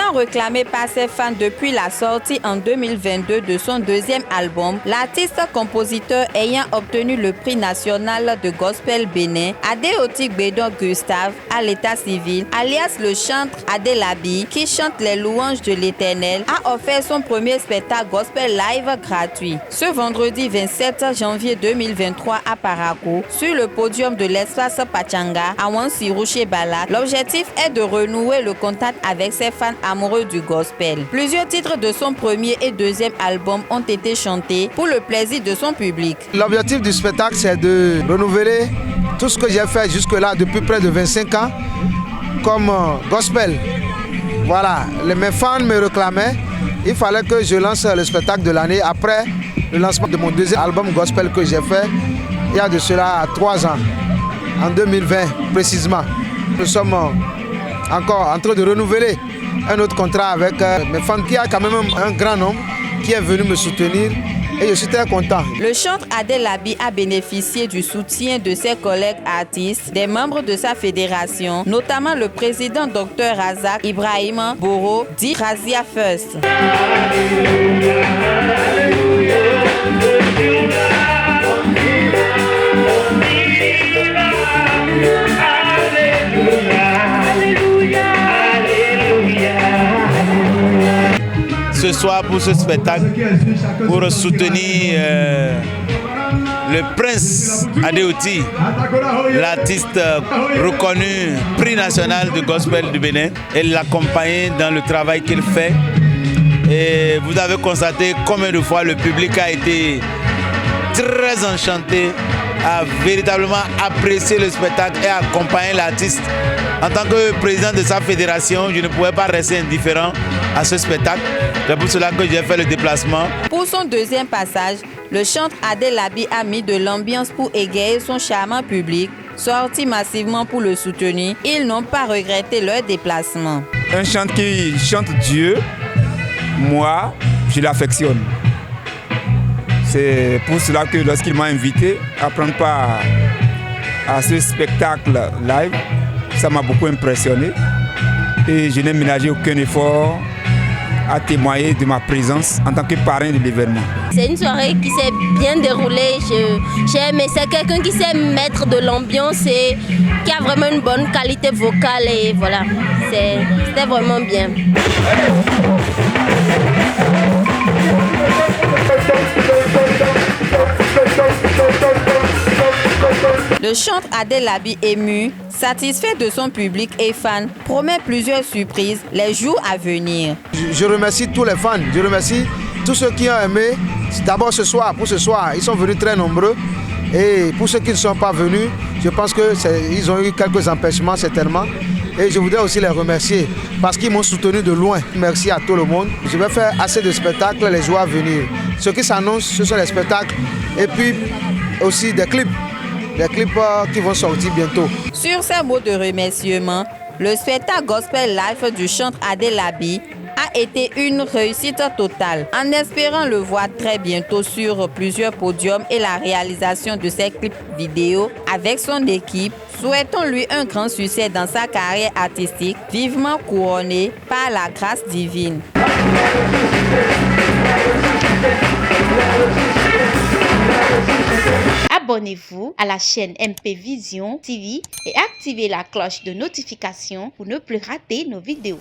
Étant réclamé par ses fans depuis la sortie en 2022 de son deuxième album, l'artiste-compositeur ayant obtenu le prix national de gospel bénin, Adéoti Gbedon Gustave, à l'état civil, alias le chantre Adelabi, qui chante les louanges de l'Éternel, a offert son premier spectacle gospel live gratuit. Ce vendredi 27 janvier 2023 à Parakou, sur le podium de l'espace Pachanga, à Wansi-Rouché-Bala, l'objectif est de renouer le contact avec ses fans amoureux du gospel. Plusieurs titres de son premier et deuxième album ont été chantés pour le plaisir de son public. L'objectif du spectacle, c'est de renouveler tout ce que j'ai fait jusque-là depuis près de 25 ans comme gospel. Voilà, mes fans me réclamaient. Il fallait que je lance le spectacle de l'année après le lancement de mon deuxième album gospel que j'ai fait il y a de cela 3 ans, en 2020 précisément. Nous sommes encore en train de renouveler un autre contrat avec mes fans qui a quand même un grand nombre qui est venu me soutenir et je suis très content. Le chantre Adelabi a bénéficié du soutien de ses collègues artistes, des membres de sa fédération, notamment le président Dr Razak Ibrahim Boro, dit Razia First. Ce soir pour ce spectacle, pour soutenir le prince Adéoti, l'artiste reconnu, prix national du gospel du Bénin, et l'accompagner dans le travail qu'il fait. Et vous avez constaté combien de fois le public a été très enchanté, a véritablement apprécié le spectacle et accompagné l'artiste. En tant que président de sa fédération, je ne pouvais pas rester indifférent à ce spectacle. C'est pour cela que j'ai fait le déplacement. Pour son deuxième passage, le chantre Adelabi a mis de l'ambiance pour égayer son charmant public, sorti massivement pour le soutenir. Ils n'ont pas regretté leur déplacement. Un chantre qui chante Dieu, moi, je l'affectionne. C'est pour cela que lorsqu'il m'a invité à prendre part à ce spectacle live, ça m'a beaucoup impressionné et je n'ai ménagé aucun effort à témoigner de ma présence en tant que parrain de l'événement. C'est une soirée qui s'est bien déroulée, j'ai aimé, c'est quelqu'un qui sait mettre de l'ambiance et qui a vraiment une bonne qualité vocale et voilà, c'était vraiment bien. Le chantre Adelabi ému, satisfait de son public et fan, promet plusieurs surprises les jours à venir. Je remercie tous les fans, je remercie tous ceux qui ont aimé. D'abord ce soir, pour ce soir, ils sont venus très nombreux. Et pour ceux qui ne sont pas venus, je pense qu'ils ont eu quelques empêchements certainement. Et je voudrais aussi les remercier parce qu'ils m'ont soutenu de loin. Merci à tout le monde. Je vais faire assez de spectacles les jours à venir. Ce qui s'annonce, ce sont les spectacles et puis aussi des clips. Des clips qui vont sortir bientôt. Sur ces mots de remerciement, le spectacle gospel live du chantre Adelabi a été une réussite totale. En espérant le voir très bientôt sur plusieurs podiums et la réalisation de ses clips vidéo avec son équipe, souhaitons-lui un grand succès dans sa carrière artistique, vivement couronnée par la grâce divine. Abonnez-vous à la chaîne MP Vision TV et activez la cloche de notification pour ne plus rater nos vidéos.